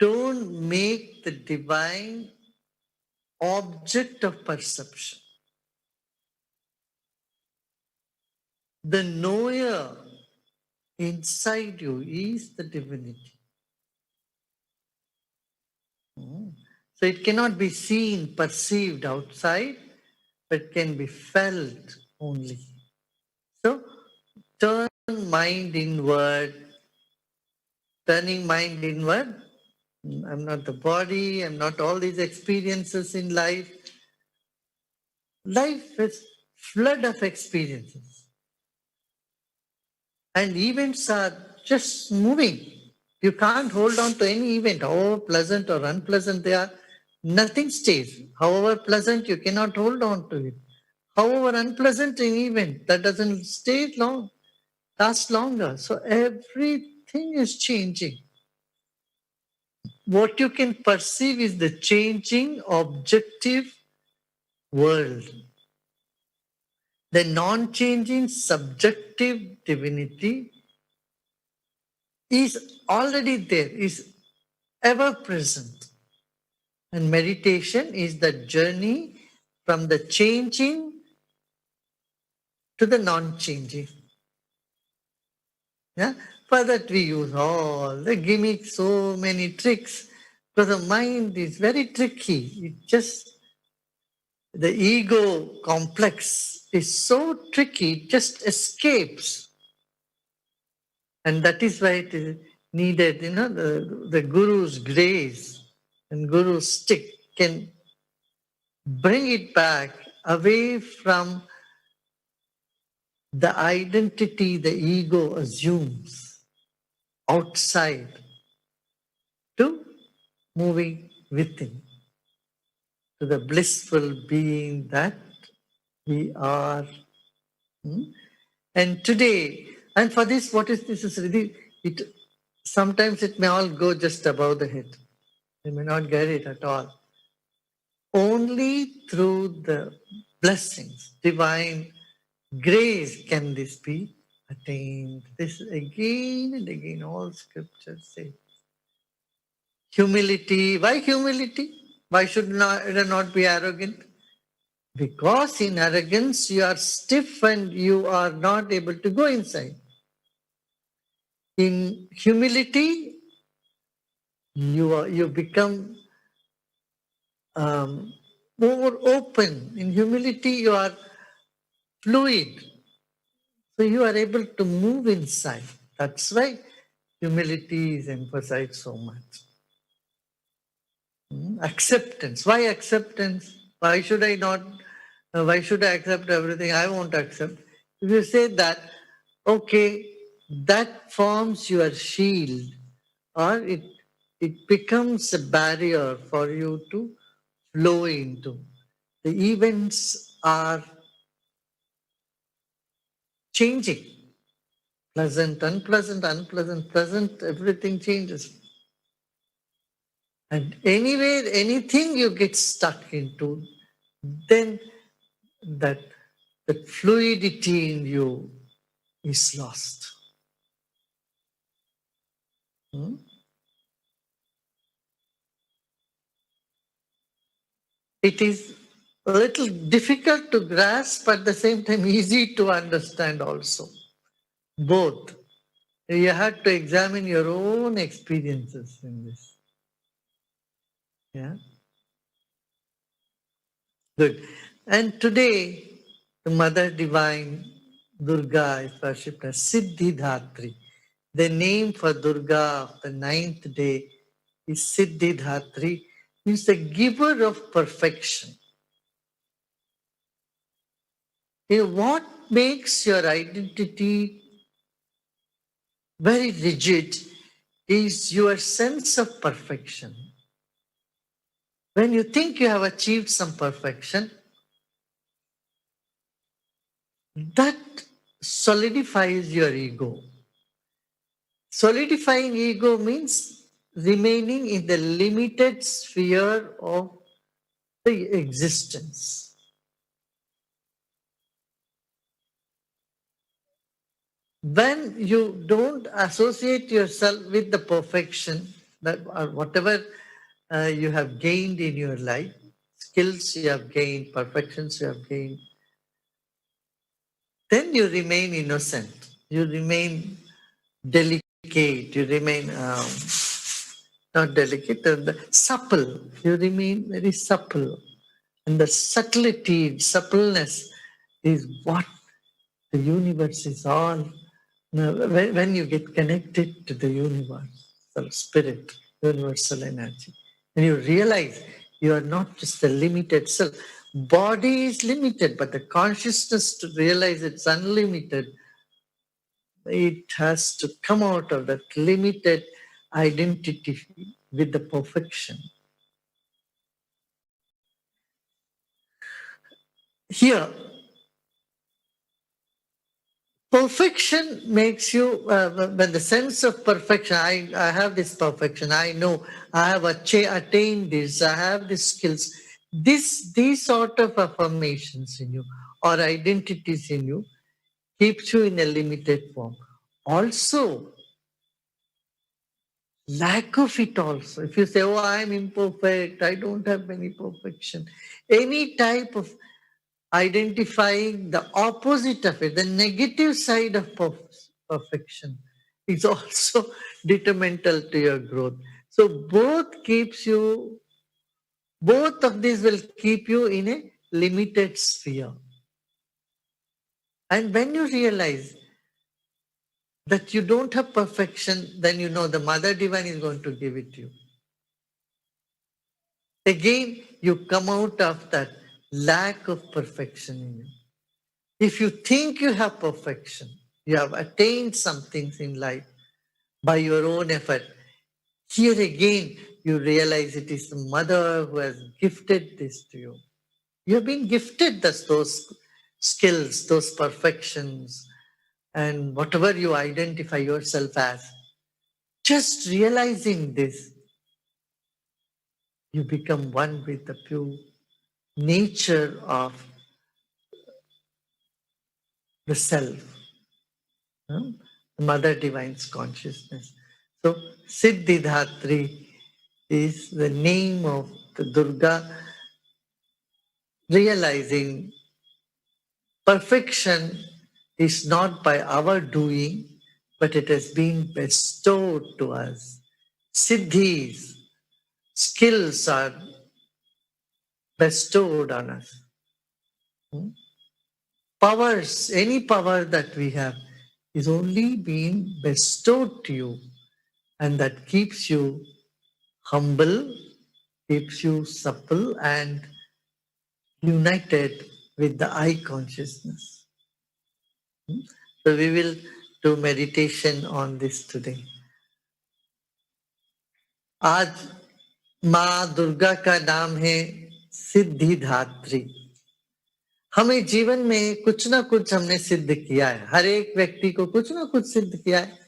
don't make the divine object of perception. The knower inside you is the divinity. So it cannot be seen, perceived outside, but can be felt only. So turn mind inward. Turning mind inward. I'm not the body, I'm not all these experiences in life. Life is flood of experiences. And events are just moving. You can't hold on to any event, however pleasant or unpleasant they are. Nothing stays. However pleasant, you cannot hold on to it. However unpleasant an event, that doesn't stay long, last longer. So everything is changing. What you can perceive is the changing objective world. The non-changing subjective divinity is already there, is ever present. And meditation is the journey from the changing to the non-changing. Yeah? For that we use all the gimmicks, so many tricks, because the mind is very tricky. It just, the ego complex is so tricky, it just escapes. And that is why it is needed, the Guru's grace and Guru's stick can bring it back away from the identity the ego assumes outside to moving within, to the blissful being that we are. And today, and for this, what is necessary? Sometimes it may all go just above the head. You may not get it at all. Only through the blessings, divine grace can this be attained. This again and again, all scriptures say. Humility. Why humility? Why should it not be arrogant? Because in arrogance you are stiff and you are not able to go inside. In humility, you become more open. In humility, you are fluid. So you are able to move inside. That's why humility is emphasized so much. Acceptance. Why acceptance? Why should I not? Why should I accept everything? I won't accept. If you say that, okay, that forms your shield, or it becomes a barrier for you to flow into. The events are changing. Pleasant, unpleasant, unpleasant, pleasant, everything changes. And anyway, anything you get stuck into, then that fluidity in you is lost. It is a little difficult to grasp, but at the same time easy to understand also. Both. You have to examine your own experiences in this. Yeah. Good. And today, the Mother Divine Durga is worshipped as Siddhidhatri. The name for Durga of the 9th day is Siddhidhatri, means the giver of perfection. What makes your identity very rigid is your sense of perfection. When you think you have achieved some perfection, that solidifies your ego. Solidifying ego means remaining in the limited sphere of the existence. When you don't associate yourself with the perfection, that or whatever you have gained in your life, skills you have gained, perfections you have gained, then you remain innocent, you remain delicate, you remain not delicate, supple, you remain very supple. And the subtlety, suppleness is what the universe is all. When you get connected to the universal spirit, universal energy, and you realize you are not just a limited self. Body is limited, but the consciousness to realize it's unlimited, it has to come out of that limited identity with the perfection. Here, perfection makes you, when the sense of perfection, I have this perfection, I know, I have attained this, I have these skills. These sort of affirmations in you or identities in you keeps you in a limited form. Also, lack of it also. If you say, oh, I'm imperfect, I don't have any perfection, any type of identifying the opposite of it, the negative side of perfection is also detrimental to your growth. So both of these will keep you in a limited sphere. And when you realize that you don't have perfection, then you know the Mother Divine is going to give it to you. Again, you come out of that lack of perfection in you. If you think you have perfection, you have attained some things in life by your own effort, here again you realize it is the Mother who has gifted this to you. You have been gifted those skills, those perfections, and whatever you identify yourself as. Just realizing this, you become one with the pure nature of the self, the Mother Divine's consciousness. So Siddhidhatri is the name of the Durga, realizing perfection is not by our doing, but it has been bestowed to us. Siddhis, skills are bestowed on us. Powers, any power that we have is only being bestowed to you, and that keeps you humble, keeps you supple and united with the I consciousness. So we will do meditation on this today. आज माँ दुर्गा का नाम है सिद्धिदात्री. हमें जीवन में कुछ ना कुछ हमने सिद्ध किया है. हर एक व्यक्ति को कुछ ना कुछ सिद्ध किया है.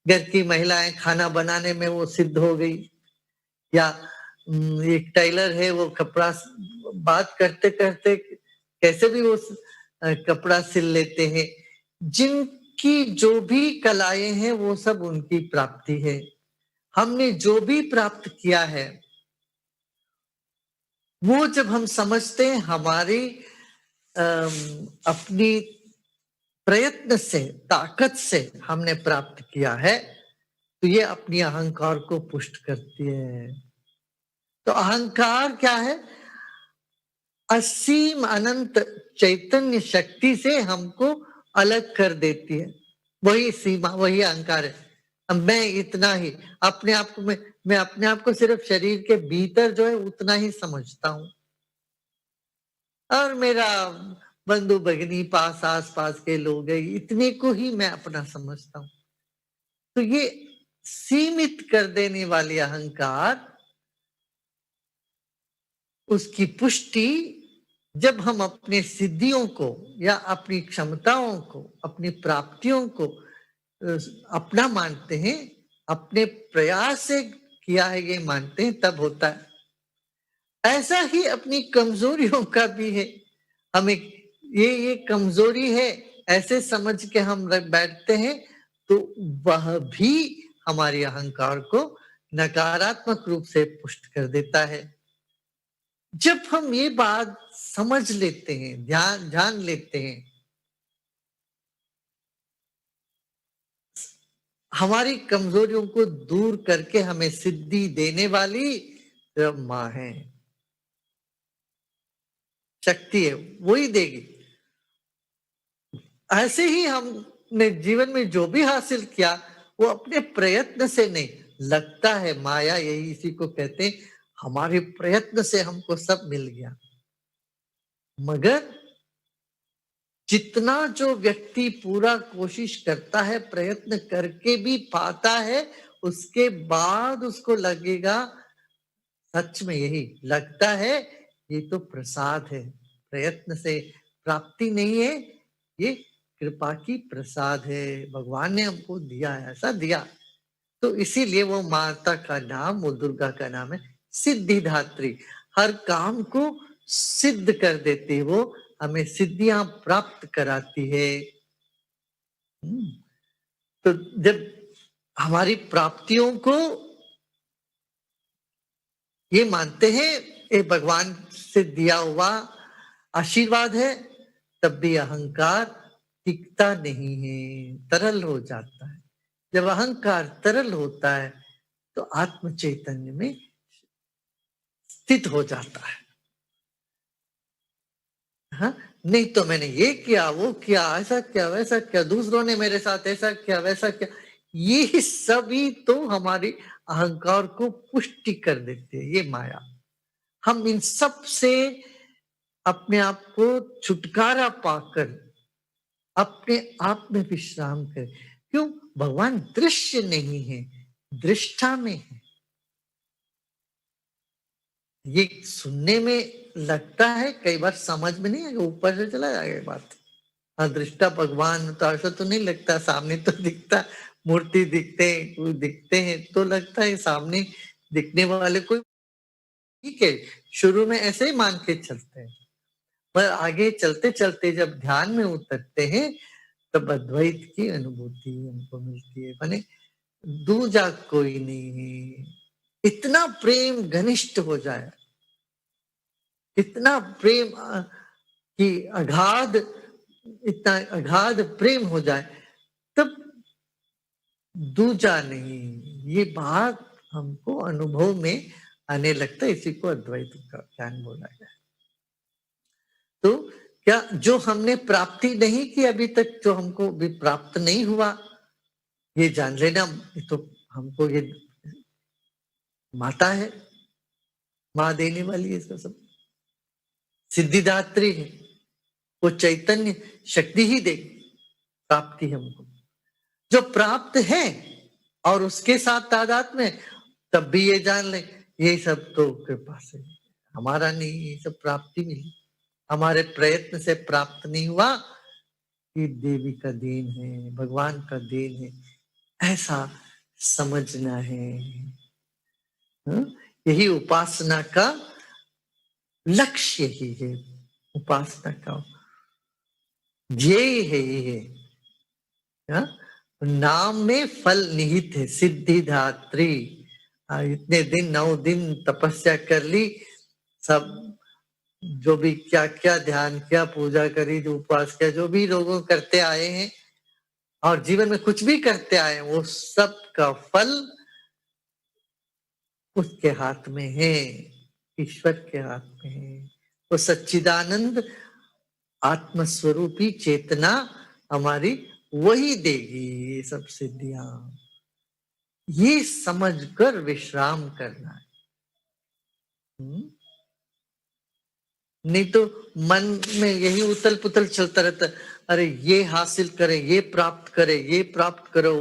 घर की महिलाएं खाना बनाने में वो सिद्ध हो गई, या एक टेलर है वो कपड़ा बात करते करते कैसे भी वो कपड़ा सिल लेते हैं. जिनकी जो भी कलाएं हैं वो सब उनकी प्राप्ति है. हमने जो भी प्राप्त किया है वो जब हम समझते हैं हमारी अपनी प्रयत्न से, ताकत से हमने प्राप्त किया है, तो ये अपनी अहंकार को पुष्ट करती है. तो अहंकार क्या है? असीम अनंत चैतन्य शक्ति से हमको अलग कर देती है. वही सीमा, वही अहंकार है. मैं इतना ही अपने आप को, मैं अपने आप को सिर्फ शरीर के भीतर जो है उतना ही समझता हूं, और मेरा बंधु भगिनी पास आस पास के लोग हैं, इतने को ही मैं अपना समझता हूं. तो ये सीमित कर देने वाली अहंकार, उसकी पुष्टि जब हम अपने सिद्धियों को या अपनी क्षमताओं को, अपनी प्राप्तियों को अपना मानते हैं, अपने प्रयास से किया है ये मानते हैं, तब होता है. ऐसा ही अपनी कमजोरियों का भी है. हमें ये कमजोरी है ऐसे समझ के हम बैठते हैं, तो वह भी हमारे अहंकार को नकारात्मक रूप से पुष्ट कर देता है। जब हम ये बात समझ लेते हैं, जान लेते हैं, हमारी कमजोरियों को दूर करके हमें सिद्धि देने वाली माँ है, शक्ति है, वही देगी। ऐसे ही हमने जीवन में जो भी हासिल किया वो अपने प्रयत्न से नहीं, लगता है माया यही इसी को कहते हैं, हमारे प्रयत्न से हमको सब मिल गया। मगर जितना जो व्यक्ति पूरा कोशिश करता है, प्रयत्न करके भी पाता है, उसके बाद उसको लगेगा सच में यही लगता है ये तो प्रसाद है, प्रयत्न से प्राप्ति नहीं है, ये कृपा की प्रसाद है, भगवान ने हमको दिया है, ऐसा दिया। तो इसीलिए वो माता का नाम, वो दुर्गा का नाम है सिद्धिदात्री। हर काम को सिद्ध कर देती है, वो हमें सिद्धियां प्राप्त कराती है। तो जब हमारी प्राप्तियों को ये मानते हैं ये भगवान से दिया हुआ आशीर्वाद है, तब भी अहंकार टिकता नहीं है, तरल हो जाता है। जब अहंकार तरल होता है तो आत्म चैतन्य में स्थित हो जाता है। हाँ, नहीं तो मैंने ये किया, वो किया, ऐसा किया, वैसा किया, दूसरों ने मेरे साथ ऐसा किया, वैसा किया, ये सभी तो हमारी अहंकार को पुष्टि कर देते हैं, ये माया। हम इन सब से अपने आप को छुटकारा पाकर अपने आप में विश्राम करें। क्यों? भगवान दृश्य नहीं है, दृष्टा में है। ये सुनने में लगता है, कई बार समझ में नहीं आएगा, ऊपर से चला जाएगा बात। हाँ, दृष्टा भगवान तो ऐसा तो नहीं लगता, सामने तो दिखता, मूर्ति दिखते हैं, कोई दिखते हैं तो लगता है सामने दिखने वाले कोई, ठीक है, शुरू में ऐसे ही मान के चलते हैं, पर आगे चलते चलते जब ध्यान में उतरते हैं तब अद्वैत की अनुभूति हमको मिलती है। माने दूजा कोई नहीं है, इतना प्रेम घनिष्ठ हो जाए, इतना प्रेम कि अगाध, इतना अगाध प्रेम हो जाए, तब दूजा नहीं। ये बात हमको अनुभव में आने लगता है, इसी को अद्वैत का ज्ञान बोला गया। तो क्या जो हमने प्राप्ति नहीं की अभी तक, जो हमको भी प्राप्त नहीं हुआ, ये जान लेना, तो हमको ये माता है, माँ देने वाली है, इसका सब सिद्धिदात्री है, वो चैतन्य शक्ति ही देगी प्राप्ति हमको। जो प्राप्त है और उसके साथ तादाद में, तब भी ये जान ले ये सब तो कृपा से, हमारा नहीं, ये सब प्राप्ति मिली, हमारे प्रयत्न से प्राप्त नहीं हुआ, ये देवी का देन है, भगवान का देन है, ऐसा समझना है। यही उपासना का लक्ष्य ही है, उपासना का ध्येय है ये। नाम में फल निहित है, सिद्धिदात्री। इतने दिन 9 दिन तपस्या कर ली, सब जो भी क्या क्या ध्यान किया, पूजा करी, जो उपवास किया, जो भी लोगों करते आए हैं और जीवन में कुछ भी करते आए हैं, वो सब का फल उसके हाथ में है, ईश्वर के हाथ में है। वो सच्चिदानंद आत्मस्वरूपी चेतना हमारी वही देगी ये सब सिद्धियां। ये समझकर विश्राम करना है। नहीं तो मन में यही उथल पुथल चलता रहता, अरे ये हासिल करे, ये प्राप्त करे, ये प्राप्त करो,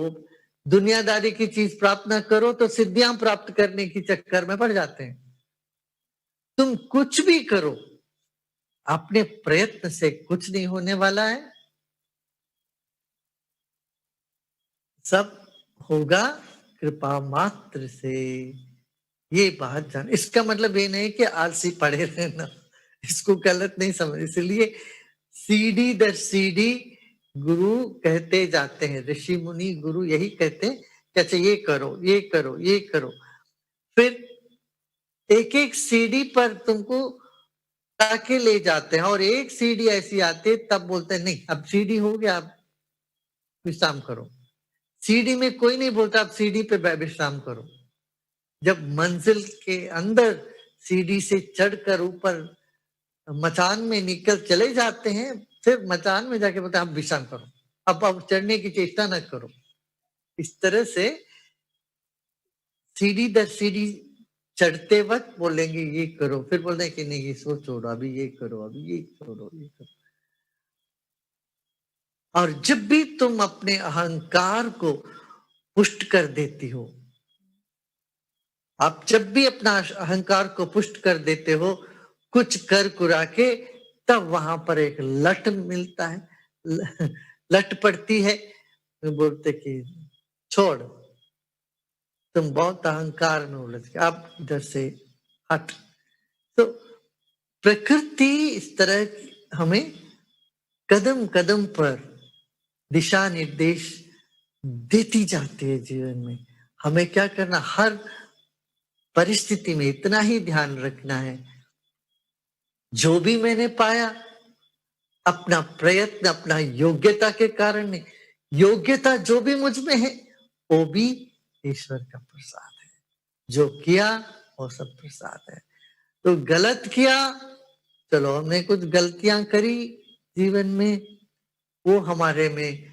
दुनियादारी की चीज प्राप्त ना करो तो सिद्धियां प्राप्त करने की चक्कर में पड़ जाते हैं। तुम कुछ भी करो, अपने प्रयत्न से कुछ नहीं होने वाला है, सब होगा कृपा मात्र से। ये बात जान, इसका मतलब ये नहीं कि आलसी पड़े रहना, इसको गलत नहीं समझ। इसलिए सीढ़ी दर सीढ़ी गुरु कहते जाते हैं, ऋषि मुनि गुरु यही कहते हैं कि अच्छा ये करो, ये करो, ये करो। फिर एक एक सीढ़ी पर तुमको ताके ले जाते हैं, और एक सीढ़ी ऐसी आती है तब बोलते हैं नहीं अब सीढ़ी हो गया, अब विश्राम करो। सीढ़ी में कोई नहीं बोलता अब सीढ़ी पे विश्राम करो। जब मंजिल के अंदर सीढ़ी से चढ़कर ऊपर मचान में निकल चले जाते हैं, फिर मचान में जाके बोलते हैं अब विश्राम करो, अब चढ़ने की चेष्टा न करो। इस तरह से सीढ़ी दर सीढ़ी चढ़ते वक्त बोलेंगे ये करो, फिर बोल रहे कि नहीं इसको छोड़ो, अभी ये करो, अभी ये छोड़ो, ये करो। और जब भी तुम अपने अहंकार को पुष्ट कर देती हो, आप जब भी अपना अहंकार को पुष्ट कर देते हो कुछ कर कुरा के, तब वहां पर एक लट मिलता है, लट पड़ती है, बोलते कि छोड़ तुम बहुत अहंकार में उलझ गए, अब इधर से हट। तो प्रकृति इस तरह हमें कदम कदम पर दिशा निर्देश देती जाती है जीवन में। हमें क्या करना, हर परिस्थिति में इतना ही ध्यान रखना है, जो भी मैंने पाया अपना प्रयत्न, अपना योग्यता के कारण नहीं, योग्यता जो भी मुझ में है वो भी ईश्वर का प्रसाद है, जो किया वो सब प्रसाद है। तो गलत किया, चलो हमने कुछ गलतियां करी जीवन में, वो हमारे में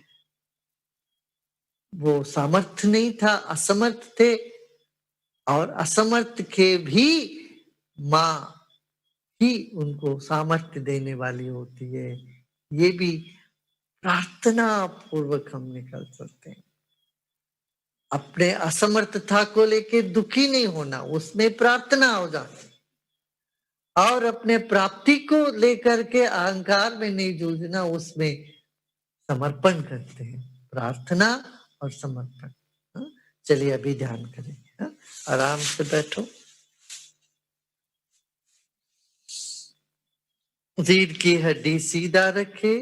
वो सामर्थ्य नहीं था, असमर्थ थे, और असमर्थ के भी माँ ही उनको सामर्थ्य देने वाली होती है। ये भी प्रार्थना पूर्वक हम निकल सकते हैं। अपने असमर्थता को लेके दुखी नहीं होना, उसमें प्रार्थना हो जाती, और अपने प्राप्ति को लेकर के अहंकार में नहीं जूझना, उसमें समर्पण करते हैं, प्रार्थना और समर्पण। चलिए अभी ध्यान करें, आराम से बैठो, रीढ़ की हड्डी सीधा रखे,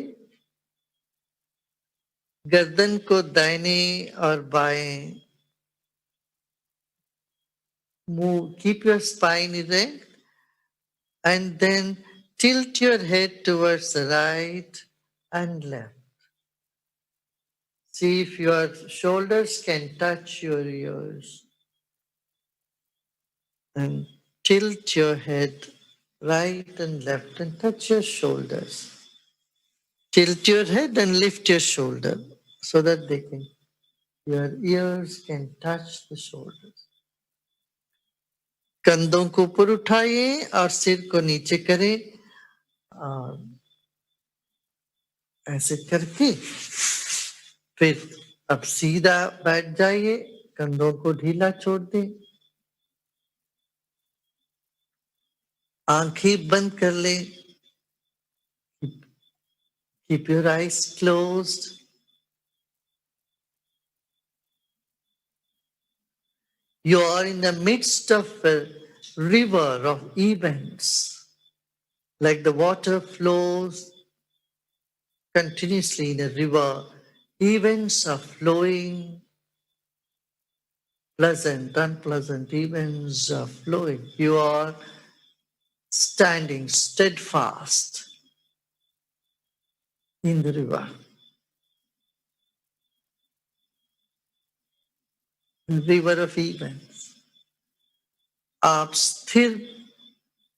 गर्दन को दाहिने और बाएं move, keep your spine erect, and then tilt your head towards the right and left. See if your shoulders can touch your ears. And tilt your head right and left and touch your shoulders. Tilt your head and lift your shoulder so that your ears can touch the shoulders. कंधों को ऊपर उठाइए और सिर को नीचे करें, और ऐसे करके फिर अब सीधा बैठ जाइए, कंधों को ढीला छोड़ दें, आंखें बंद कर लें, keep your eyes closed. You are in the midst of a river of events, like the water flows continuously in a river. Events are flowing, pleasant, unpleasant events are flowing. You are standing steadfast in the river. River of events. आप स्थिर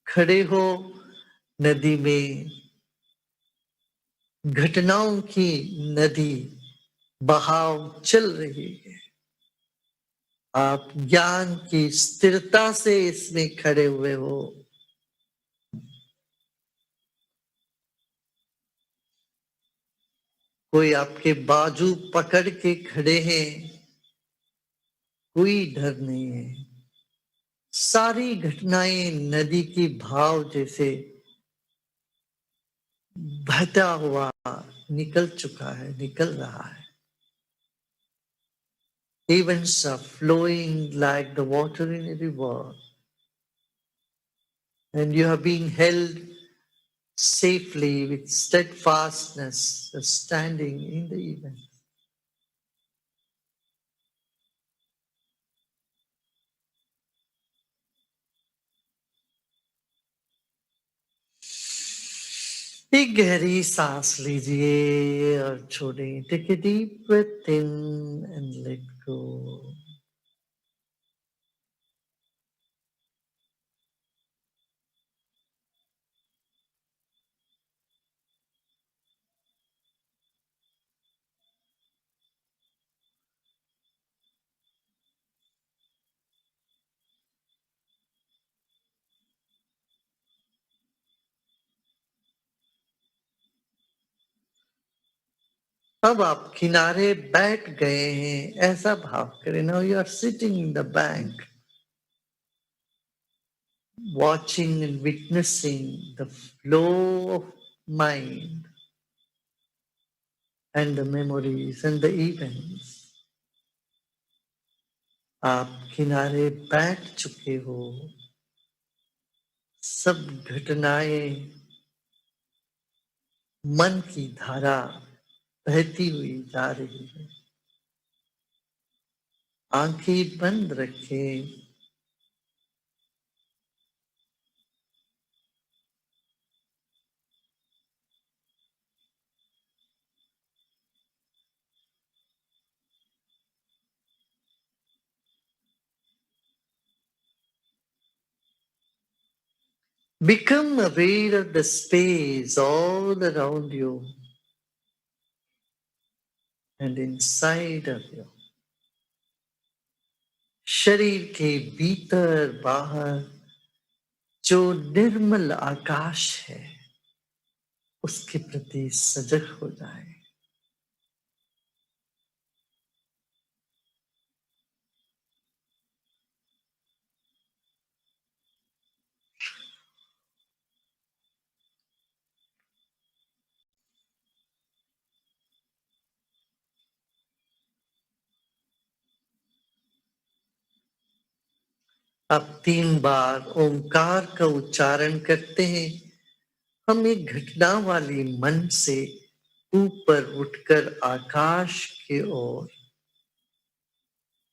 खड़े हो नदी में, घटनाओं की नदी बहाव चल रही है, आप ज्ञान की स्थिरता से इसमें खड़े हुए हो। कोई आपके बाजू पकड़ के खड़े हैं, कोई डर नहीं है। सारी घटनाएं नदी की भाव जैसे बहता हुआ निकल चुका है, निकल रहा है। Events are flowing like the water in a river, and you are being held safely with steadfastness, standing in the event. एक गहरी सांस लीजिए और छोड़ें। Take a deep breath in and let go. अब आप किनारे बैठ गए हैं, ऐसा भाव करें। Now you are sitting in the bank, watching and witnessing the flow of mind and the memories and the events. आप किनारे बैठ चुके हो, सब घटनाएं मन की धारा बहती हुई जा रही है। आंखें बंद रखें। Become aware of the space all around you and inside of you. शरीर के भीतर बाहर जो निर्मल आकाश है, उसके प्रति सजग हो जाए। अब 3 बार ओंकार का उच्चारण करते हैं। हम एक घटना वाली मन से ऊपर उठकर आकाश की ओर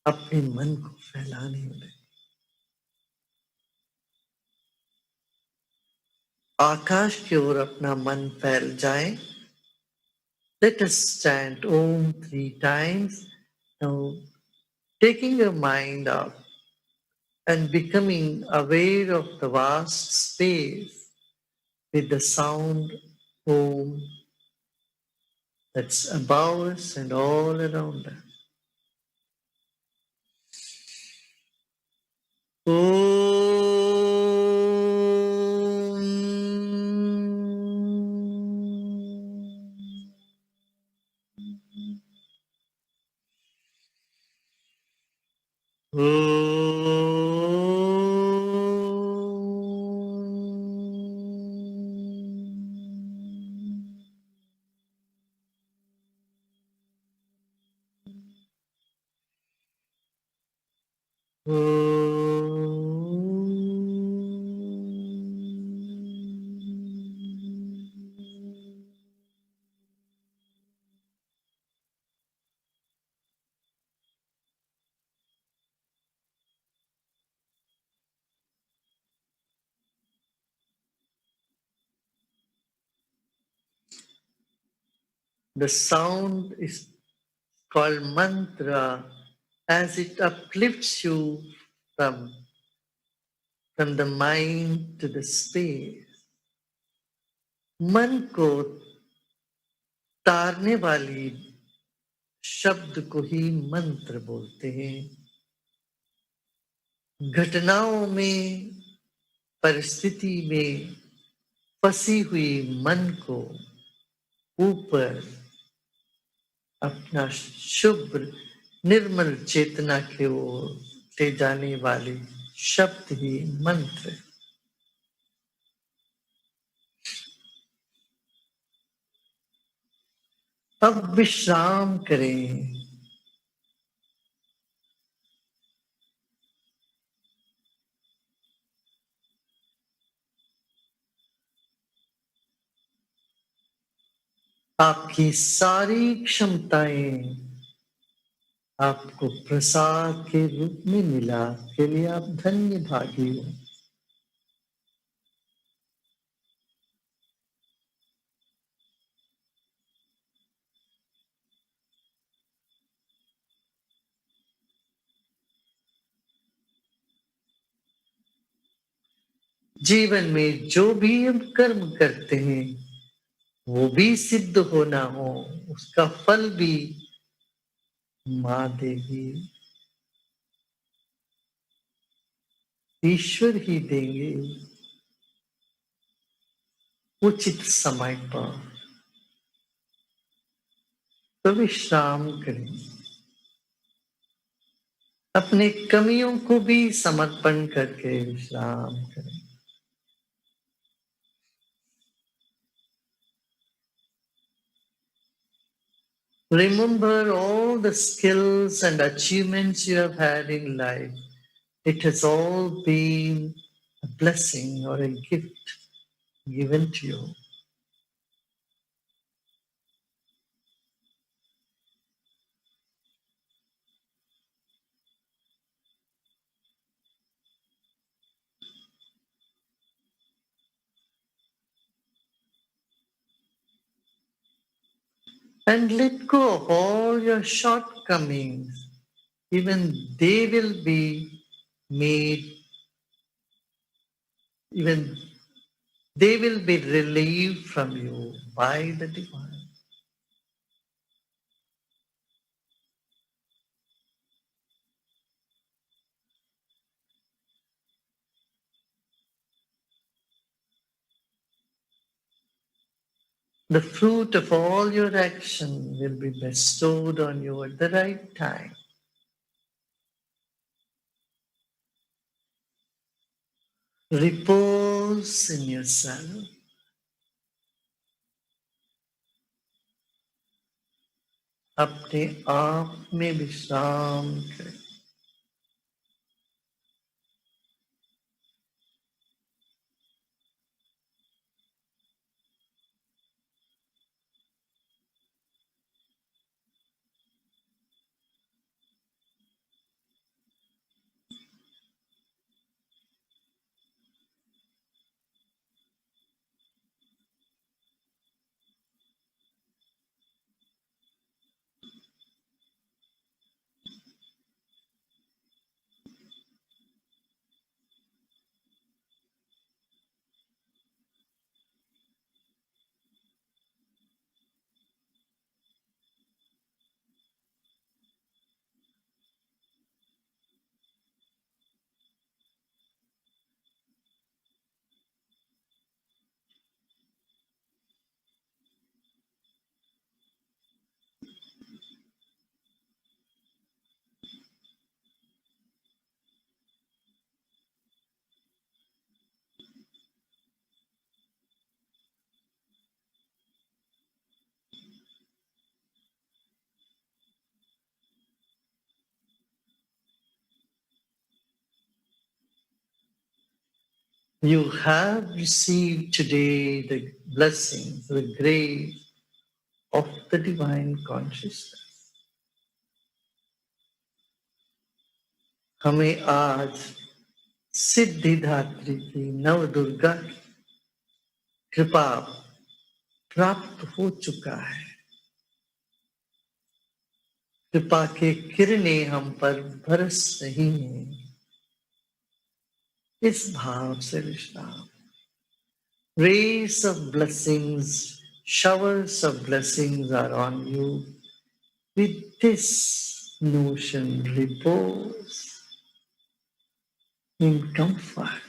अपने मन को फैलाने लगे। आकाश की ओर अपना मन फैल जाए। Let us chant Om 3 times. Now, taking your mind up and becoming aware of the vast space with the sound Om that's above us and all around us. The sound is called mantra as it uplifts you from the mind to the space. मन को तारने वाली शब्द को ही मंत्र बोलते हैं। घटनाओं में, परिस्थिति में फंसी हुई मन को ऊपर अपना शुभ निर्मल चेतना की ओर ले जाने वाली शब्द ही मंत्र। अब विश्राम करें। आपकी सारी क्षमताएं आपको प्रसाद के रूप में मिला, के लिए आप धन्य भागी हो। जीवन में जो भी हम कर्म करते हैं वो भी सिद्ध हो ना हो, उसका फल भी माँ देगी, ईश्वर ही देंगे उचित समय पर। तो विश्राम करें, अपने कमियों को भी समर्पण करके विश्राम करें। Remember all the skills and achievements you have had in life. It has all been a blessing or a gift given to you. And let go of all your shortcomings. Even they will be made, even they will be relieved from you by the divine. The fruit of all your action will be bestowed on you at the right time. Repose in yourself. अपने आप में विश्राम करें। You have received today the blessings, the grace of the divine consciousness. हमें आज सिद्धिदात्री की नव दुर्गा की कृपा प्राप्त हो चुका है। कृपा के किरणें हम पर बरस रही हैं। इस भाव से विश्राम। Rays of blessings, showers of blessings are on you. With this notion, repose in comfort.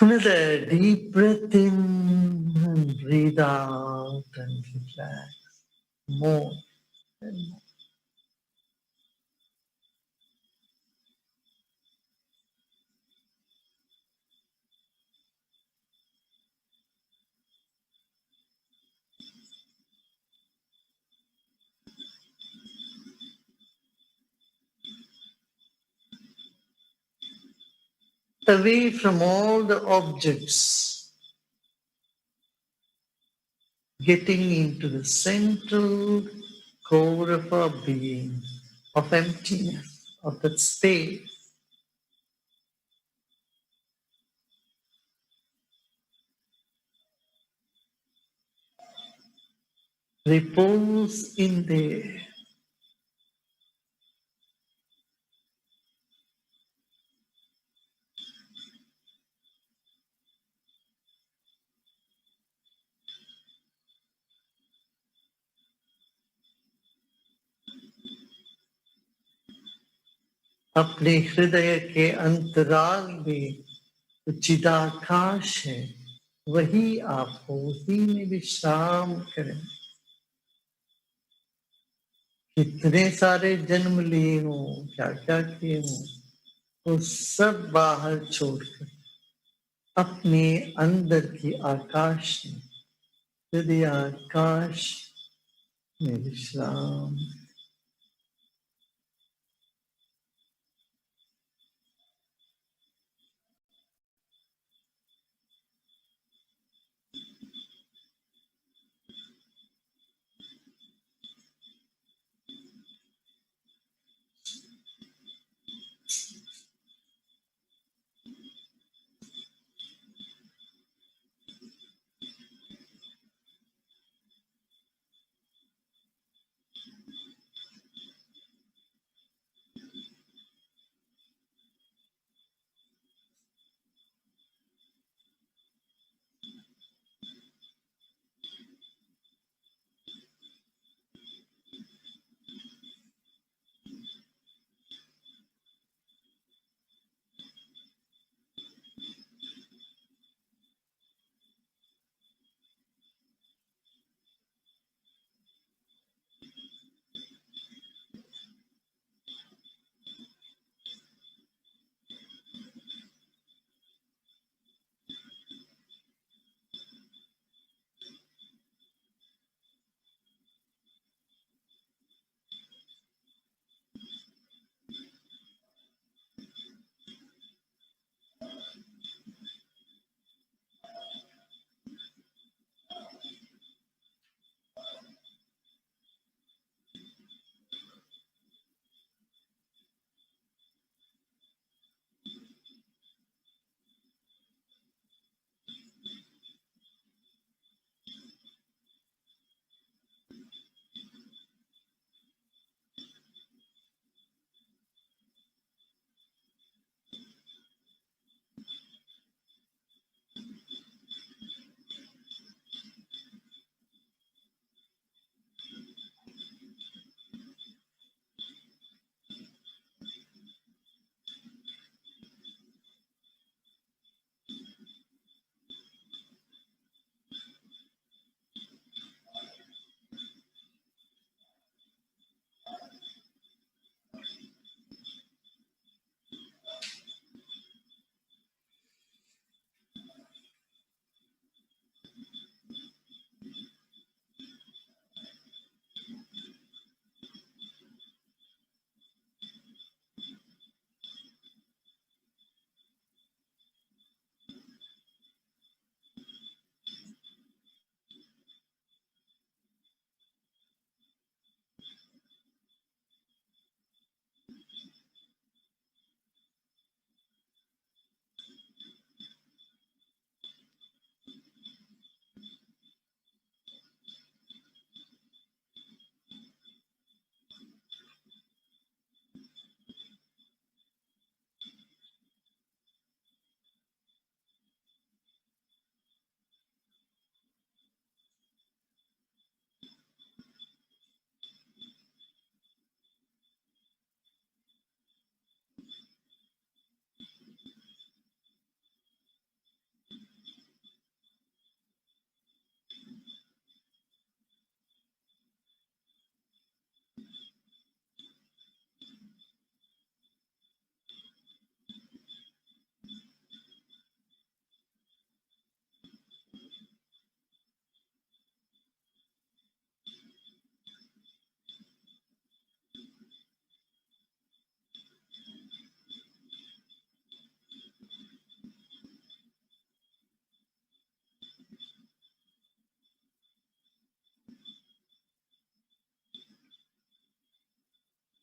Another deep breath in and breathe out and relax more and more. Away from all the objects, getting into the central core of our being, of emptiness, of that space. repose in there. अपने हृदय के अंतराल में चिदाकाश है, वही आप हो, उसी में विश्राम करें। कितने सारे जन्म लिए हो, क्या क्या किए हो, वो सब बाहर छोड़कर अपने अंदर की आकाश में, हृदय आकाश में विश्राम।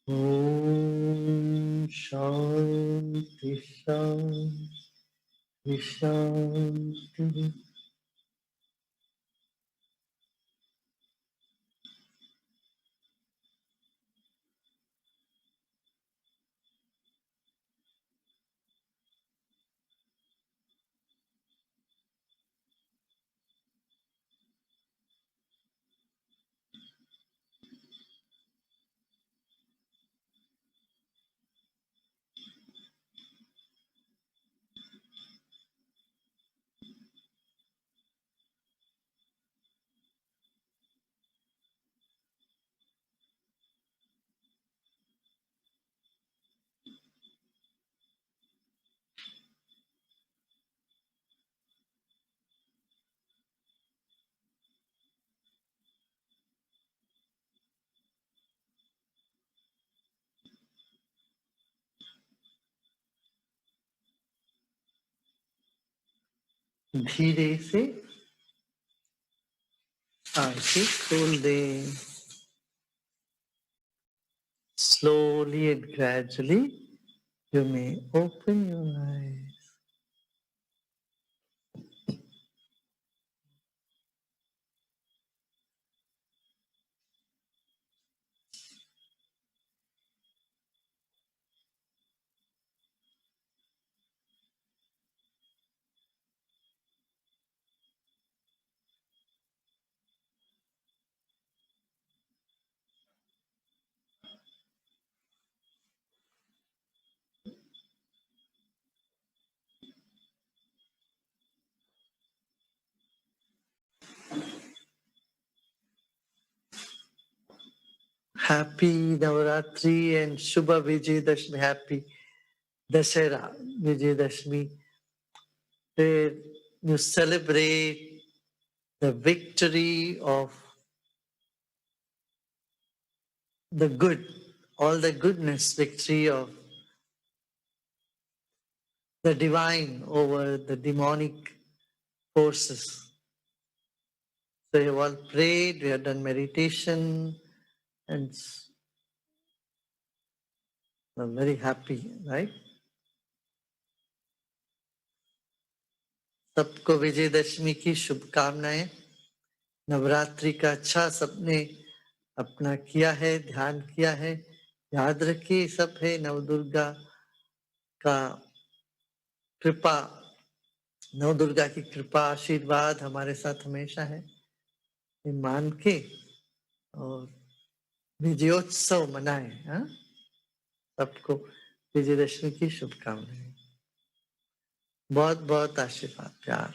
ओम शांति शांति शांति। धीरे से आंखें खोल दें. Slowly and gradually, you may open your eyes. Happy Navaratri and Shubha Vijayadashmi. Happy Dasera Vijayadashmi, where you celebrate the victory of the good, all the goodness, victory of the divine over the demonic forces. So you have all prayed, we have done meditation, and I'm very happy, right? सबको विजयदशमी की शुभकामनाएं. नवरात्रि का अच्छा सबने अपना किया है, ध्यान किया है. याद रखिए सब है नवदुर्गा का कृपा, नवदुर्गा की कृपा आशीर्वाद हमारे साथ हमेशा है, ये मान के और विजयोत्सव मनाएं. हाँ, सबको विजयदशमी की शुभकामनाएं. बहुत बहुत आशीर्वाद, प्यार.